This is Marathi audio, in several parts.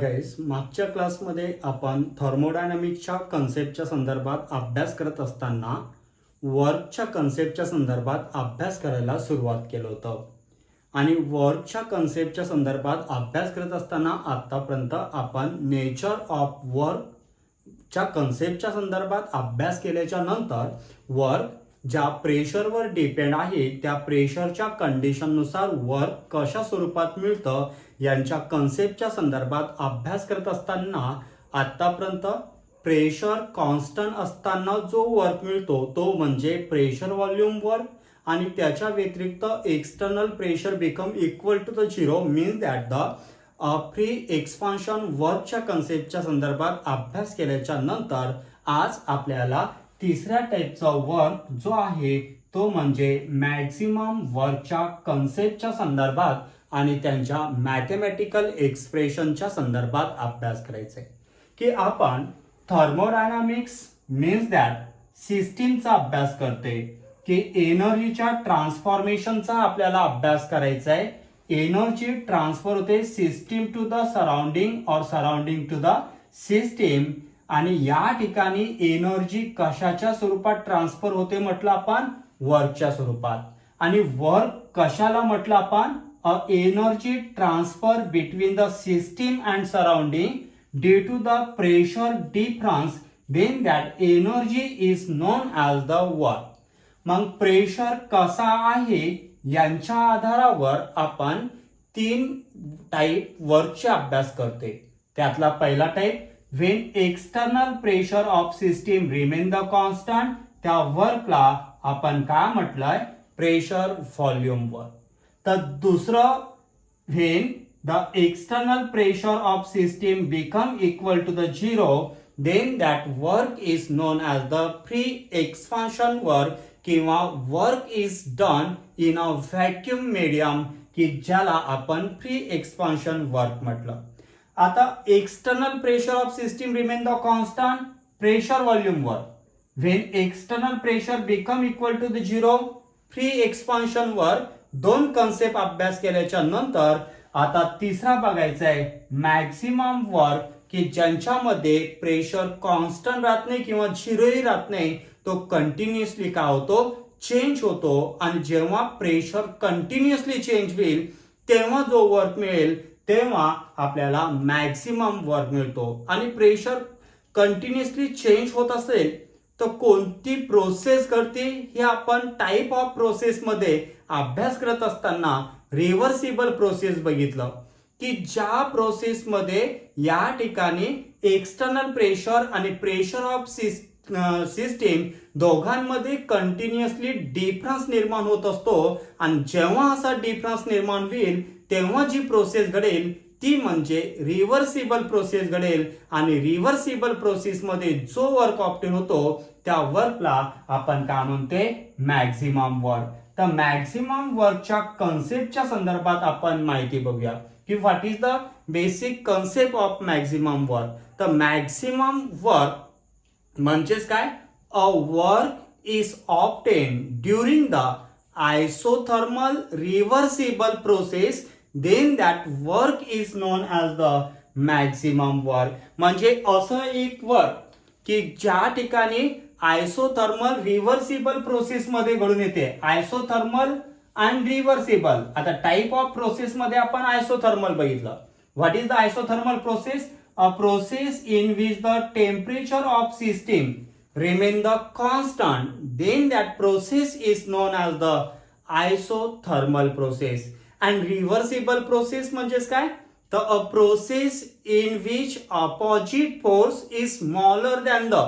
गाईज, मागच्या क्लासमध्ये आपण थर्मोडायनामिक्सच्या कन्सेप्टच्या संदर्भात अभ्यास करत असताना वर्कच्या कन्सेप्टच्या संदर्भात अभ्यास करायला सुरुवात केलं होतं. आणि वर्कच्या कन्सेप्टच्या संदर्भात अभ्यास करत असताना आतापर्यंत आपण नेचर ऑफ वर्कच्या कन्सेप्टच्या संदर्भात अभ्यास केल्याच्या नंतर वर्क ज्या प्रेशरवर डिपेंड आहे त्या प्रेशरच्या कंडिशननुसार वर्क कशा स्वरूपात मिळतं यांच्या कन्सेप्टच्या संदर्भात अभ्यास करत असताना आतापर्यंत प्रेशर कॉन्स्टंट असताना जो वर्क मिळतो तो म्हणजे प्रेशर व्हॉल्यूम वर्क, आणि त्याच्या व्यतिरिक्त external pressure become equal to the zero means that the free expansion वर्कच्या कन्सेप्टच्या संदर्भात अभ्यास केल्याच्या नंतर आज आपल्याला तिसऱ्या टाईपचा वर्क जो आहे तो म्हणजे मॅक्झिमम वर्कच्या कन्सेप्टच्या संदर्भात आणि त्यांच्या मॅथमॅटिकल एक्सप्रेशनच्या संदर्भात अभ्यास करायचा आहे. की आपण थर्मोडायनामिक्स मीन्स दॅट सिस्टीमचा अभ्यास करते की एनर्जीच्या ट्रान्सफॉर्मेशनचा आपल्याला अभ्यास करायचा आहे. एनर्जी ट्रान्सफर होते सिस्टीम टू द सराउंडिंग और सराउंडिंग टू द सिस्टीम, आणि या ठिकाणी एनर्जी कशाच्या स्वरूपात ट्रान्सफर होते म्हटलं आपण, वर्कच्या स्वरूपात. आणि वर्क कशाला म्हटलं आपण, energy transfer between the system and surrounding due to the pressure difference, then that energy is known as the work. मग प्रेशर कसा आहे यांच्या आधारावर आपण तीन टाईप वर्कचे अभ्यास करते. त्यातला पहिला type when external pressure of system remain the constant, त्या वर्कला आपण काय म्हटलंय, प्रेशर व्हॉल्यूम वर्क. तर दुसरं when the external pressure of system become equal to the zero, then that work is known as the free expansion work किंवा work is done in a vacuum medium, की ज्याला आपण फ्री एक्सपान्शन वर्क म्हटलं. आता external pressure of system remain the constant, pressure volume work. When external pressure become equal to the zero, free expansion work. दोन कन्सेप्ट अभ्यास केल्याच्या नंतर आता तिसरा बघायचा आहे मॅक्झिमम वर्क, की ज्यांच्यामध्ये प्रेशर कॉन्स्टंट राहत नाही किंवा झिरोही राहत नाही, तो कंटिन्युअसली काय होतो, चेंज होतो. आणि जेव्हा प्रेशर कंटिन्युअसली चेंज होईल तेव्हा जो वर्क मिळेल तेव्हा आपल्याला मॅक्झिमम वर्क मिळतो. आणि प्रेशर कंटिन्युअसली चेंज होत असेल तर कोणती प्रोसेस घडते हे आपण टाईप ऑफ प्रोसेस मध्ये अभ्यास करत असताना रिव्हर्सिबल प्रोसेस बघितलं, की ज्या प्रोसेसमध्ये या ठिकाणी एक्सटर्नल प्रेशर आणि प्रेशर ऑफ सिस्टीम दोघांमध्ये कंटिन्युअसली डिफरन्स निर्माण होत असतो. आणि जेव्हा असा डिफरन्स निर्माण होईल तेव्हा जी प्रोसेस घडेल ती म्हणजे रिव्हर्सिबल प्रोसेस घडेल. आणि रिव्हर्सिबल प्रोसेस मध्ये जो वर्क ऑब्टेन होतो त्या वर्कला आपण काय म्हणते, मॅक्झिमम वर्क. तर मॅक्झिमम वर्कच्या कन्सेप्टच्या संदर्भात आपण माहिती बघूया की what is the basic concept of maximum work. तर मॅक्झिमम वर्क म्हणजेच काय, अ work is obtain during the isothermal reversible process, then that work is known as the maximum work. म्हणजे असं एक वर्क की ज्या ठिकाणी आयसोथर्मल रिव्हर्सिबल प्रोसेस मध्ये घडून येते. Isothermal and reversible. आता टाईप ऑफ प्रोसेस मध्ये आपण आयसोथर्मल बघितलं. What is the isothermal process, a process in which the temperature of system remain the constant, then that process is known as the isothermal process. And reversible process म्हणजेच काय, the a process in which opposite force is smaller than the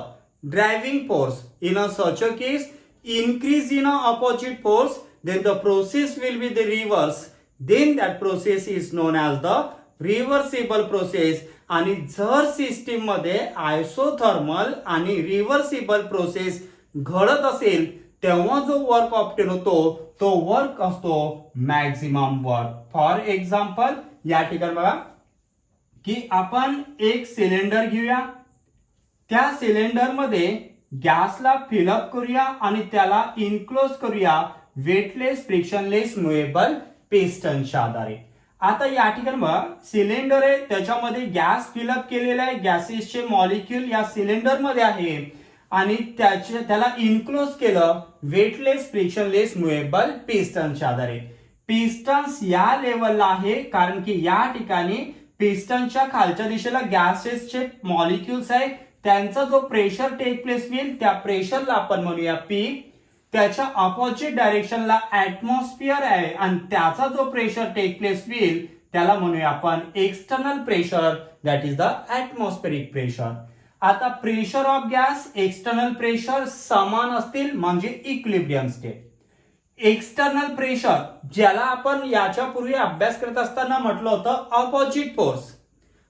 driving force. In a such a case, increase in a opposite force, then the process will be the reverse. Then that process is known as the reversible process. आणि जर सिस्टीम मध्ये आयसोथर्मल आणि रिव्हर्सिबल प्रोसेस घडत असेल तेव्हा जो वर्क ऑब्टेन होतो तो वर्क असतो मॅक्झिमम वर्क. फॉर एक्झाम्पल या ठिकाणी बघा की आपण एक सिलेंडर घेऊया, त्या सिलेंडर मध्ये गॅसला फिलअप करूया आणि त्याला इनक्लोज करूया वेटलेस फ्रिक्शनलेस मुव्हेबल पिस्टनच्या आधारे. आता या ठिकाणी बघा सिलेंडर आहे, त्याच्यामध्ये गॅस फिलअप केलेला आहे, गॅसेसचे मॉलिक्यूल या सिलेंडर मध्ये आहे आणि त्याला इन्क्लोज केलं वेटलेस फ्रिक्शनलेस मुव्हेबल पिस्टनच्या आधारे. पिस्टन्स या लेवलला आहे कारण की या ठिकाणी पिस्टनच्या खालच्या दिशेला गॅसेसचे मॉलिक्युल्स आहे, त्यांचा जो प्रेशर टेक प्लेस होईल त्या प्रेशरला आपण म्हणूया पी. त्याच्या ऑपोजिट डायरेक्शनला ऍटमॉस्फिअर आहे आणि त्याचा जो प्रेशर टेक प्लेस होईल त्याला म्हणूया आपण external pressure, that is the atmospheric pressure. आता pressure of gas external pressure समान असतील म्हणजे इक्विलिब्रियम स्टेट. एक्सटर्नल प्रेशर ज्याला आपण याच्यापूर्वी अभ्यास करत असताना म्हटलं होतं ऑपोजिट फोर्स,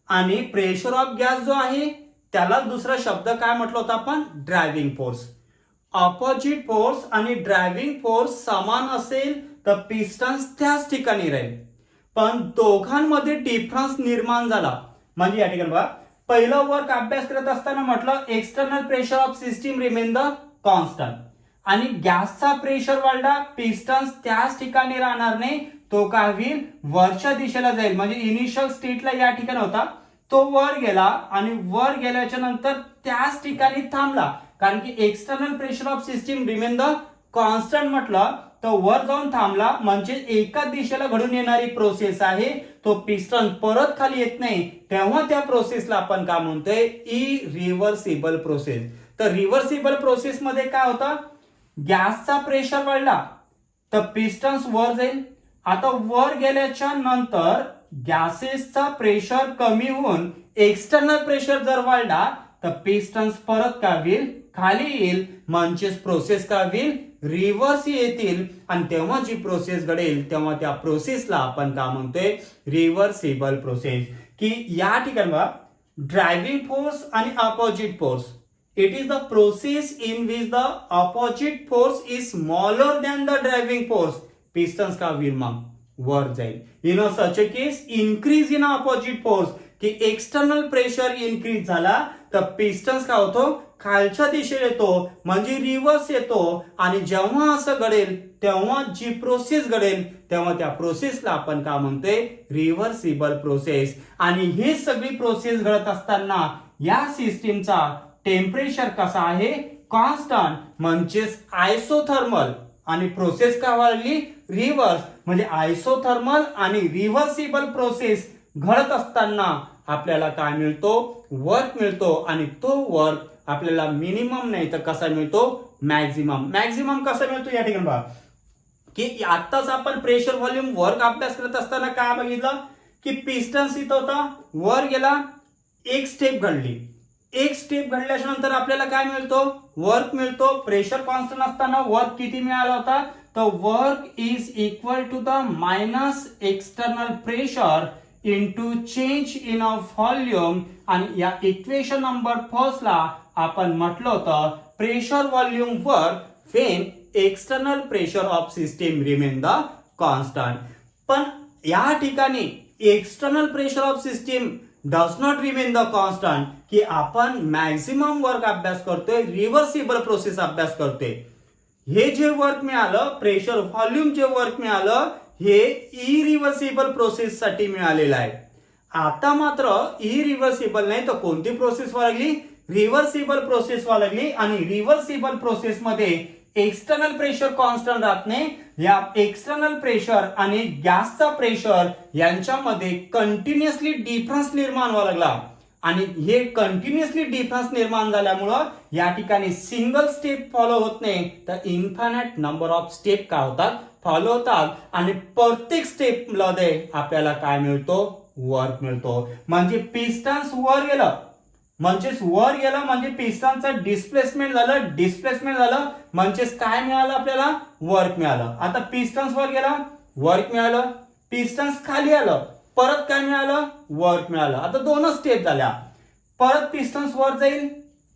आणि प्रेशर ऑफ गॅस जो आहे त्याला दुसरा शब्द काय म्हटलं होतं आपण, ड्रायव्हिंग फोर्स. ऑपोजिट फोर्स आणि ड्रायव्हिंग फोर्स समान असेल तर पिस्टन्स त्याच ठिकाणी राहील, पण दोघांमध्ये डिफरन्स निर्माण झाला म्हणजे या ठिकाणी बघा पहिलं वर्क अभ्यास करत असताना म्हटलं external pressure of system remain the constant, आणि गॅसचा प्रेशर वाढला पिस्टन्स त्याच ठिकाणी राहणार नाही, तो काय होईल वरच्या दिशेला जाईल. म्हणजे इनिशियल स्टेटला या ठिकाणी होता तो वर गेला आणि वर गेल्याच्या नंतर त्याच ठिकाणी थांबला कारण की external pressure of system remain the constant म्हटलं तो वर जाऊन थांबला म्हणजे एका दिशेला घडून येणारी प्रोसेस आहे, तो पिस्टन परत खाली येत नाही, तेव्हा त्या प्रोसेसला आपण काय म्हणतोय इरिव्हर्सिबल प्रोसेस. तर रिव्हर्सिबल प्रोसेस मध्ये काय होतं, गॅसचा प्रेशर वाढला तर पिस्टन्स वर जाईल. आता वर गेल्याच्या नंतर गॅसेसचा प्रेशर कमी होऊन एक्सटर्नल प्रेशर जर वाढला तर पिस्टन्स परत काय होईल खाली येईल, म्हणजेच प्रोसेस काय होईल रिव्हर्स येतील, आणि तेव्हा जी प्रोसेस घडेल तेव्हा त्या प्रोसेसला आपण काय म्हणतोय रिव्हर्सिबल प्रोसेस. की या ठिकाणी बघा ड्रायव्हिंग फोर्स आणि opposite force, it is the process in which the opposite force is smaller than the driving force. Pistons का होईल मग वर जाईल. In a such a case increase in opposite force की एक्सटर्नल प्रेशर इन्क्रीज झाला तर पिस्टन्स काय होतो खालच्या दिशेला येतो म्हणजे रिव्हर्स येतो, आणि जेव्हा असं घडेल तेव्हा जी प्रोसेस घडेल तेव्हा त्या प्रोसेसला आपण काय म्हणतोय रिव्हर्सिबल प्रोसेस. आणि हे सगळी प्रोसेस घडत असताना या सिस्टीमचा टेम्परेचर कसा आहे कॉन्स्टंट म्हणजेच आयसोथर्मल, आणि प्रोसेस का वाढली रिव्हर्स, म्हणजे आयसोथर्मल आणि रिव्हर्सिबल प्रोसेस घडत असताना आपल्याला काय मिळतो वर्क मिळतो, आणि तो वर्क आपल्याला मिनिमम नाही तर कसा मिळतो मॅक्झिमम. मॅक्झिमम कसा मिळतो या ठिकाणी बघा की आताच आपण प्रेशर व्हॉल्यूम वर्क अभ्यास करत असताना काय बघितलं की पिस्टन्स इथं होता वर गेला, एक स्टेप घडली, एक स्टेप घडल्याच्या नंतर आपल्याला काय मिळतो वर्क मिळतो. प्रेशर कॉन्स्टंट असताना वर्क किती मिळाला होता तर work is equal to the minus external pressure into change in of volume, आणि या इक्वेशन नंबर फर्स्ट ला आपण म्हटलं होतं pressure volume work when external pressure of system remain the constant. पण या ठिकाणी external pressure of system does not remain the constant की आपण मॅक्झिमम वर्क अभ्यास करतोय, रिव्हर्सिबल प्रोसेस अभ्यास करतोय. हे जे वर्क मिळालं प्रेशर व्हॉल्यूम जे वर्क मिळालं हे इरिव्हर्सिबल प्रोसेस साठी मिळालेलं आहे. आता मात्र इरिव्हर्सिबल नाही तर कोणती प्रोसेस व्हायला लागली रिव्हर्सिबल प्रोसेस व्हायला लागली, आणि रिव्हर्सिबल प्रोसेस मध्ये एक्सटर्नल प्रेशर कॉन्स्टंट राहत नाही, या एक्सटर्नल प्रेशर आणि गॅसचा प्रेशर यांच्यामध्ये कंटिन्युअसली डिफरन्स निर्माण व्हायला लागला, आणि हे कंटिन्युअसली डिफरन्स निर्माण झाल्यामुळं या ठिकाणी सिंगल स्टेप फॉलो होत नाही तर इन्फायनाइट नंबर ऑफ स्टेप काय होतात फॉलो होतात, आणि प्रत्येक स्टेप मध्ये आपल्याला काय मिळतो वर्क मिळतो. म्हणजे पिस्टन्स वर गेलं म्हणजे पिस्टनचं डिस्प्लेसमेंट झालं म्हणजेच काय मिळालं आपल्याला वर्क मिळालं. आता पिस्टन्स वर गेला वर्क मिळालं, पिस्टन्स खाली आलं परत काय मिळालं वर्क मिळालं. आता दोनच स्टेप झाल्या, परत पिस्टन्स वर जाईल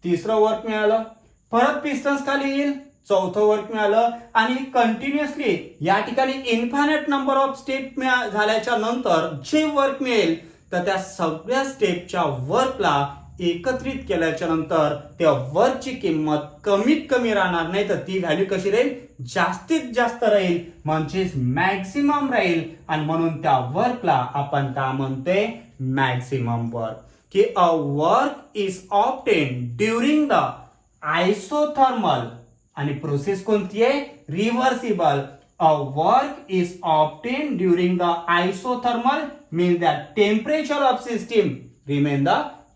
तिसरं वर्क मिळालं, परत पिस्टन्स खाली येईल चौथं वर्क मिळालं, आणि कंटिन्युअसली या ठिकाणी इन्फायनाइट नंबर ऑफ स्टेप झाल्याच्या नंतर जे वर्क मिळेल तर त्या सगळ्या स्टेपच्या वर्कला एकत्रित केल्याच्या नंतर त्या वर्कची किंमत कमीत कमी राहणार नाही, तर ती व्हॅल्यू कशी राहील, जास्तीत जास्त राहील, म्हणजेच मॅक्सिमम राहील. आणि म्हणून त्या वर्कला आपण काय म्हणतोय, मॅक्सिमम वर्क. की a work is obtain during the isothermal, आणि प्रोसेस कोणती आहे, reversible. A work is obtain during the isothermal means that temperature of system remain the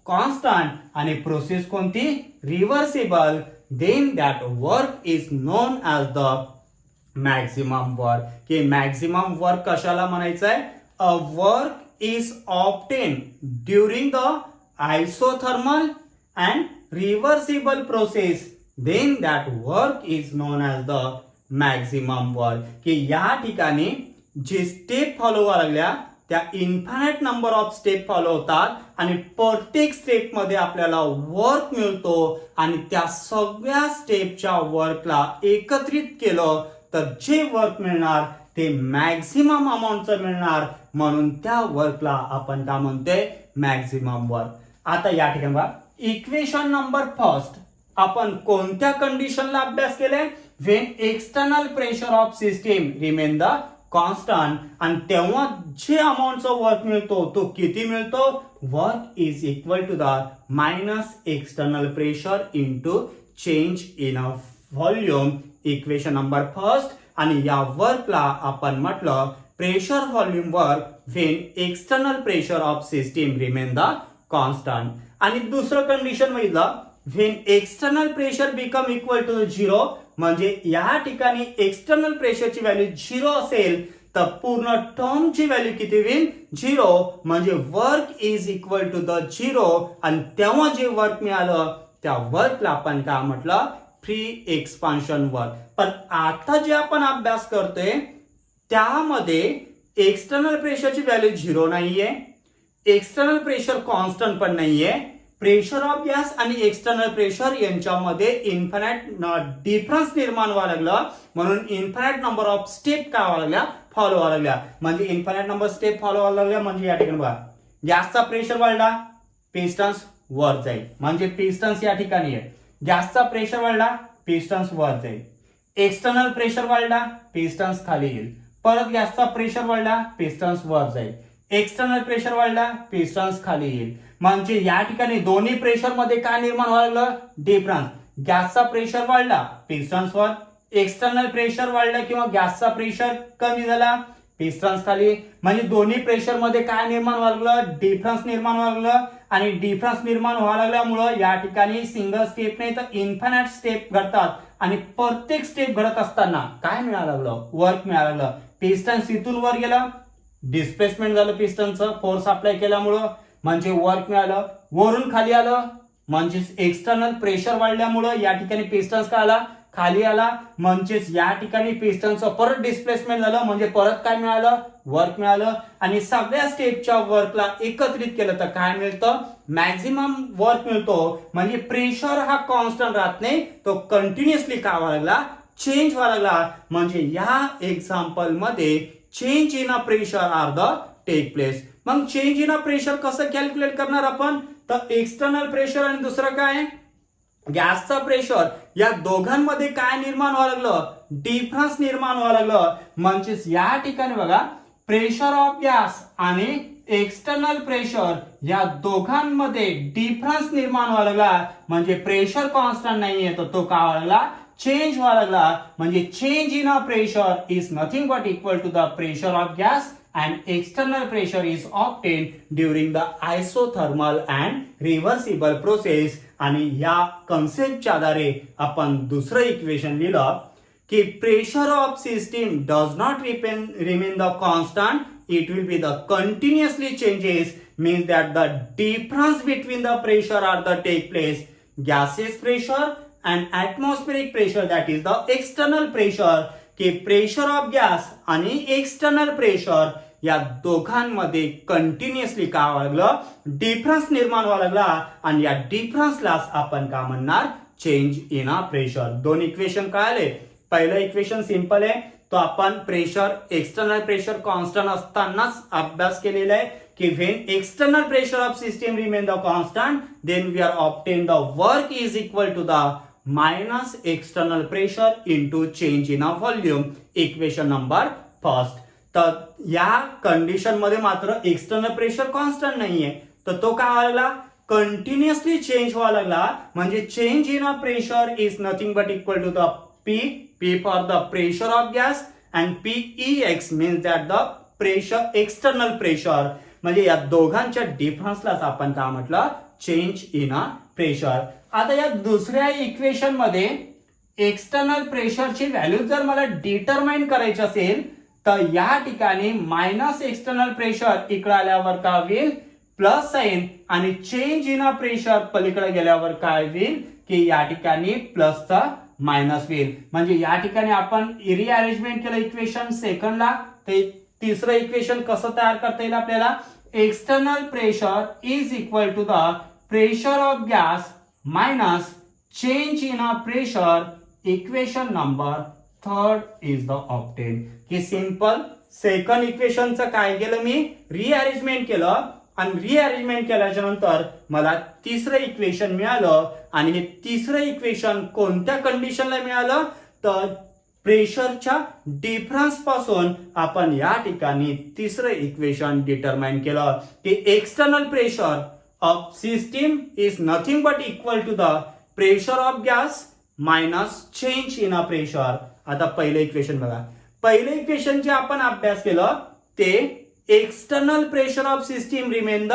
constant, आणि प्रोसेस कोणती, reversible. Then that work is known as the maximum work. की मॅक्सिमम वर्क कशाला म्हणायचं आहे, a work is obtain during the isothermal and reversible process, then that work is known as the maximum work. की या ठिकाणी जे स्टेप फॉलो व्हायला लागल्या त्या infinite number of step follow होतात, आणि प्रत्येक स्टेप मध्ये आपल्याला वर्क मिळतो, आणि त्या सगळ्या स्टेपच्या वर्कला एकत्रित केलं तर जे वर्क मिळणार ते मॅक्सिमम अमाऊंटचं मिळणार, म्हणून त्या वर्कला आपण काय म्हणतोय, मॅक्सिमम वर्क. आता या ठिकाणी बघा, इक्वेशन नंबर फर्स्ट आपण कोणत्या कंडिशनला अभ्यास केले, when external pressure of system remain the constant, आणि तेव्हा जे अमाऊंटचा वर्क मिळतो तो किती मिळतो, work is equal to the minus external pressure into change in a volume. Equation number first. आणि या वर्कला आपण म्हटलं pressure volume work when external pressure of system remain the constant. आणि दुसरं कंडिशन बघितलं, when external pressure become equal to zero, म्हणजे या ठिकाणी एक्सटर्नल प्रेशरची व्हॅल्यू झिरो असेल तर पूर्ण टर्मची व्हॅल्यू किती होईल, झिरो, म्हणजे work is equal to the zero. आणि तेव्हा जे वर्क मिळालं त्या वर्कला आपण काय म्हटलं, फ्री एक्सपान्शन वर्क. पण आता जे आपण अभ्यास करतोय त्यामध्ये एक्सटर्नल प्रेशरची व्हॅल्यू झिरो नाहीये, एक्सटर्नल प्रेशर कॉन्स्टंट पण नाहीये. प्रेशर ऑफ गॅस आणि एक्सटर्नल प्रेशर यांच्यामध्ये इन्फायनाइट डिफरन्स निर्माण व्हायला लागला, म्हणून इन्फायनाइट नंबर ऑफ स्टेप काय व्हायला लागल्या, फॉलो व्हायला लागल्या. म्हणजे इन्फायनाइट नंबर स्टेप फॉलो व्हायला लागल्या, म्हणजे या ठिकाणी बघा, गॅसचा प्रेशर वाढला, पिस्टन्स वर जाईल, म्हणजे पिस्टन्स या ठिकाणी आहे. गॅसचा प्रेशर वाढला, पिस्टन्स वर जाईल. एक्सटर्नल प्रेशर वाढला, पिस्टन्स खाली येईल. परत गॅसचा प्रेशर वाढला, पिस्टन्स वर जाईल. एक्सटर्नल प्रेशर वाढला, पिस्टन्स खाली येईल. म्हणजे या ठिकाणी दोन्ही प्रेशर मध्ये काय निर्माण व्हायला लागलं, डिफरन्स. गॅसचा प्रेशर वाढला, पिस्टन्स वर. एक्सटर्नल प्रेशर वाढलं किंवा गॅसचा प्रेशर कमी झाला, पिस्टन्स खाली. म्हणजे दोन्ही प्रेशर मध्ये काय निर्माण व्हायला लागलं, डिफरन्स निर्माण व्हायला लागलं. आणि डिफरन्स निर्माण व्हायला लागल्यामुळं या ठिकाणी सिंगल स्टेप नाही तर इन्फायनाइट स्टेप घडतात, आणि प्रत्येक स्टेप घडत असताना काय मिळायला लागलं, वर्क मिळायला लागलं. पिस्टन्स इथून वर गेला, डिस्प्लेसमेंट झालं पिस्टनचं फोर्स अप्लाय केल्यामुळं, म्हणजे वर्क मिळालं. वरून खाली आलं, म्हणजेच एक्सटर्नल प्रेशर वाढल्यामुळं या ठिकाणी पिस्टन्स काय आला, खाली आला. म्हणजेच या ठिकाणी पिस्टनचं परत डिस्प्लेसमेंट झालं, म्हणजे परत काय मिळालं, वर्क मिळालं. आणि सगळ्या स्टेपच्या वर्कला एकत्रित केलं तर काय मिळतं, मॅक्झिमम वर्क मिळतो. म्हणजे प्रेशर हा कॉन्स्टंट राहत नाही, तो कंटिन्युअसली काय व्हायला लागला, चेंज व्हायला लागला. म्हणजे या एक्झाम्पल मध्ये change in a pressure are the take place. मग चेंज इन अ प्रेशर कसं कॅल्क्युलेट करणार आपण, तर एक्सटर्नल प्रेशर आणि दुसरं काय, गॅसचा प्रेशर, या दोघांमध्ये काय निर्माण व्हायला लागलं, डिफरन्स निर्माण व्हायला लागलं. म्हणजेच या ठिकाणी बघा, प्रेशर ऑफ गॅस आणि एक्सटर्नल प्रेशर या दोघांमध्ये डिफरन्स निर्माण व्हायला लागला. म्हणजे प्रेशर कॉन्स्टंट नाहीये तर तो काय व्हायला लागला, चेंज व्हायला लागला. म्हणजे change in a pressure is nothing but equal to the pressure of gas and external pressure is obtained during the isothermal and reversible process. आणि या कन्सेप्टच्या आधारे आपण दुसरं इक्वेशन लिहिलं की pressure of system does not remain the constant, it will be the continuously changes, means that the difference between the pressure are the take place gaseous pressure and atmospheric pressure, that is the external pressure. की प्रेशर ऑफ गॅस आणि एक्सटर्नल प्रेशर या दोघांमध्ये कंटिन्युअसली काय व्हायला लागलं, डिफरन्स निर्माण व्हायला लागला. आणि या डिफरन्सलाच आपण काय म्हणणार, चेंज इन अ प्रेशर. दोन इक्वेशन काय आले, पहिलं इक्वेशन सिंपल आहे, तो आपण प्रेशर एक्सटर्नल प्रेशर कॉन्स्टंट असतानाच अभ्यास केलेला आहे की when external pressure of system remain the constant, then we are obtain the work is equal to the minus external pressure into change in a volume. Equation number first. तर या कंडिशन मध्ये मात्र एक्सटर्नल प्रेशर कॉन्स्टंट नाहीये, तर तो काय व्हायला कंटिन्युअसली चेंज व्हायला लागला. म्हणजे change in a pressure is nothing but equal to the P for the pressure of gas and PEX means that the pressure external pressure. म्हणजे या दोघांच्या डिफरन्सलाच आपण काय म्हटलं चेंज इन अ प्रेशर. आता या दुसऱ्या इक्वेशन मध्ये एक्सटर्नल प्रेशरची व्हॅल्यू जर मला डिटरमाइन करायची असेल तर या ठिकाणी मायनस एक्सटर्नल प्रेशर इकडे आल्यावर काय होईल प्लस साइन आणि चेंज इन अ प्रेशर पलीकडे गेल्यावर काय होईल की या ठिकाणी प्लसचा मायनस होईल. म्हणजे या ठिकाणी आपण रिअरेंजमेंट केलं इक्वेशन सेकंडला. ते तिसरं इक्वेशन कसं तयार करता येईल आपल्याला external pressure is equal to the pressure of gas minus change in a pressure. Equation number third is the obtain. की सिंपल सेकंड इक्वेशनचं काय केलं मी रिअरेंजमेंट केलं आणि रिअरेंजमेंट केल्याच्या नंतर मला तिसरं इक्वेशन मिळालं. आणि हे तिसरं इक्वेशन कोणत्या कंडिशनला मिळालं तर प्रेशरच्या डिफरन्स पासून आपण या ठिकाणी तिसरं इक्वेशन डिटरमाइन केलं की external pressure of system is nothing but equal to the pressure of gas minus change in a pressure. आता पहिलं इक्वेशन बघा. पहिलं इक्वेशन जे आपण अभ्यास केलं ते external pressure of system remain the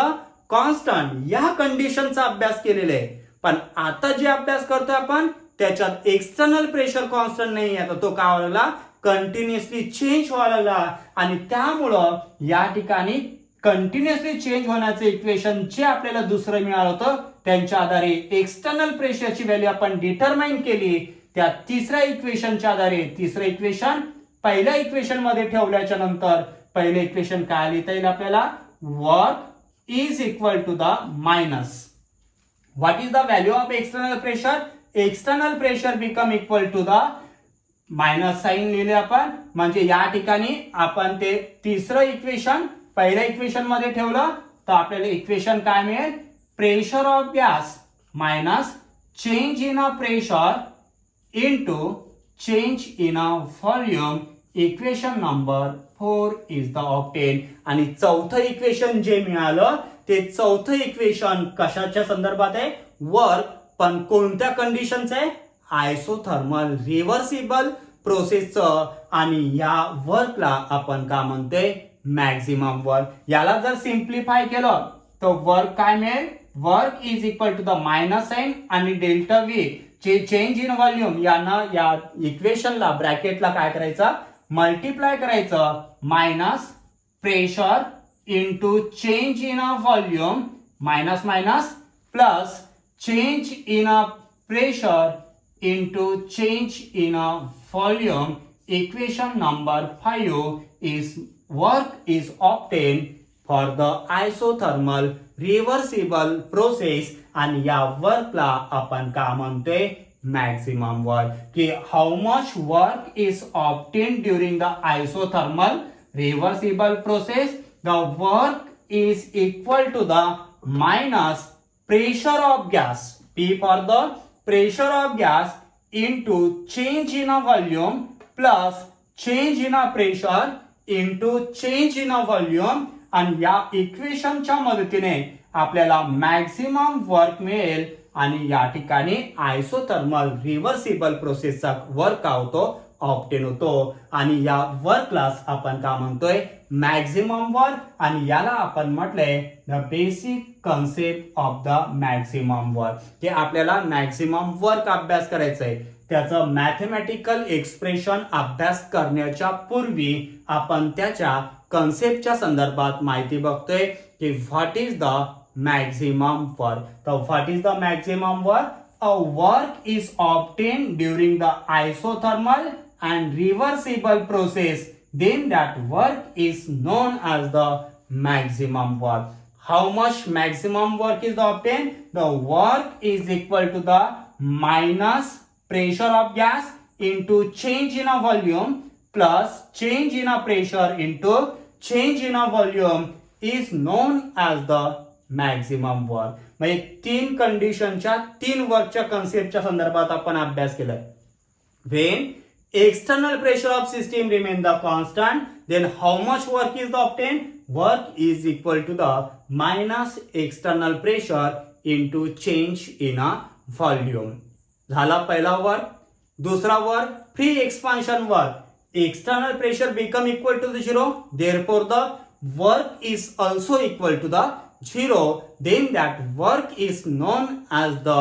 constant या कंडिशनचा अभ्यास केलेला आहे. पण आता जे अभ्यास करतोय आपण त्याच्यात एक्सटर्नल प्रेशर कॉन्स्टंट नाही आहे, तो काय व्हायला कंटिन्युअसली चेंज व्हायला लागला. आणि त्यामुळं या ठिकाणी कंटिन्युअसली चेंज होण्याचं इक्वेशन जे आपल्याला दुसरं मिळालं होतं त्यांच्या आधारे एक्सटर्नल प्रेशरची व्हॅल्यू आपण डिटरमाइन केली. त्या तिसऱ्या इक्वेशनच्या आधारे तिसरं इक्वेशन पहिल्या इक्वेशन मध्ये ठेवल्याच्या नंतर पहिलं इक्वेशन काय लिहिता येईल आपल्याला work is equal to the minus what is the value of external pressure. External pressure become equal to the minus sign लिहिले आपण. म्हणजे या ठिकाणी आपण ते तिसरं इक्वेशन पहिल्या इक्वेशन मध्ये ठेवलं तर आपल्याला इक्वेशन काय मिळेल pressure of gas minus change in a pressure into change in a volume. Equation number 4 is the obtain. आणि चौथं इक्वेशन जे मिळालं ते चौथं इक्वेशन कशाच्या संदर्भात आहे वर्क. पण कोणत्या कंडिशनचं आहे आयसोथर्मल रिव्हर्सिबल प्रोसेसचं. आणि या वर्कला आपण काय म्हणतोय मॅक्झिमम वर्क. याला जर सिम्प्लिफाय केलं तर वर्क काय मिळेल work is equal to the minus sign आणि डेल्टा व्ही चे चेंज इन व्हॉल्यूम यांना या इक्वेशनला ब्रॅकेटला काय करायचं मल्टिप्लाय करायचं minus pressure into change in a volume minus minus plus change in a pressure into change in a volume. Equation number 5 is work is obtained for the isothermal reversible process. आणि या वर्कला आपण काय म्हणतोय मॅक्झिमम वर्क. की how much work is obtain during the isothermal reversible process. The work is equal to the minus pressure of gas P for the pressure of gas into change in a volume plus change in a pressure into change in a volume. आणि या इक्वेशनच्या मदतीने आपल्याला मॅक्झिमम वर्क मिळेल. आणि या ठिकाणी आयसोथर्मल रिव्हर्सिबल प्रोसेसचा वर्क होतो ऑब्टेन होतो. आणि या वर्कलाच आपण काय म्हणतोय मॅक्झिमम वर्क. आणि याला आपण म्हटलंय the basic concept of the maximum work. की आपल्याला मॅक्झिमम वर्क अभ्यास करायचंय त्याचं मॅथमॅटिकल एक्सप्रेशन अभ्यास करण्याच्या पूर्वी आपण त्याच्या कन्सेप्टच्या संदर्भात माहिती बघतोय की what is the maximum work. तर what is the maximum work. A work is obtain during the isothermal and reversible process then that work is known as the maximum work. How much maximum work is obtained? The work is equal to the minus pressure of gas into change in a volume plus change in a pressure into change in a volume. Is known as the maximum work. म्हणजे 3 कंडिशनच्या 3 वर्कच्या कन्सेप्टच्या संदर्भात आपण अभ्यास केलाय. When external pressure of system remain the constant, then how much work is the obtained? Work is equal to the minus external pressure into change in a volume. झाला पहिला वर्क. दूसरा work free expansion work. External pressure become equal to the zero, therefore the work is also equal to the zero, then that work is known as the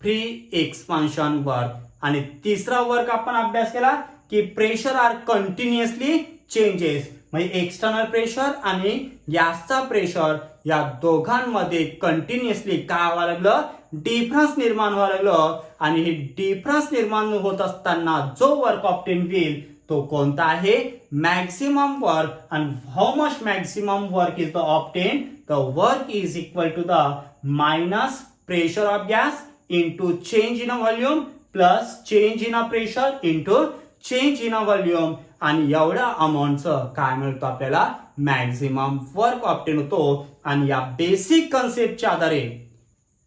free expansion work. आणि तिसरा वर्क आपण अभ्यास केला की प्रेशर आर कंटिन्युअसली चेंजेस. म्हणजे एक्सटर्नल प्रेशर आणि गॅसचा प्रेशर या दोघांमध्ये कंटिन्युअसली काय व्हायला लागलं, डिफरन्स निर्माण व्हायला लागलं. आणि हे डिफरन्स निर्माण होत असताना जो वर्क ऑब्टेन होईल तो कोणता आहे, मॅक्सिमम वर्क. आणि how much maximum work is the obtain, the work is equal to the minus pressure of gas into change in a volume plus change in a pressure into change in a volume. आणि एवढ्या अमाऊंटचं काय मिळतं आपल्याला, मॅक्झिमम वर्क ऑब्टेन होतो. आणि या बेसिक कन्सेप्टच्या आधारे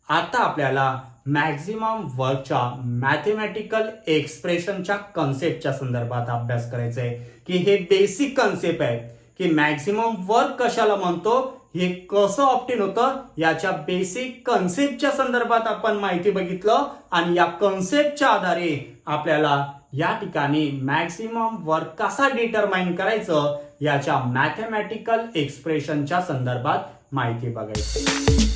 आता आपल्याला मॅक्झिमम वर्कच्या मॅथमॅटिकल एक्सप्रेशनच्या कन्सेप्टच्या संदर्भात अभ्यास करायचा आहे. की हे बेसिक कन्सेप्ट आहे की मॅक्झिमम वर्क कशाला म्हणतो, हे कसं ऑब्टेन होतं, याच्या बेसिक कन्सेप्टच्या संदर्भात आपण माहिती बघितलं. आणि या कन्सेप्टच्या आधारे आपल्याला या ठिकाणी मॅक्सिमम वर्क कसा डिटरमाइन करायचं याच्या मॅथमॅटिकल एक्सप्रेशनच्या संदर्भात माहिती बघायची.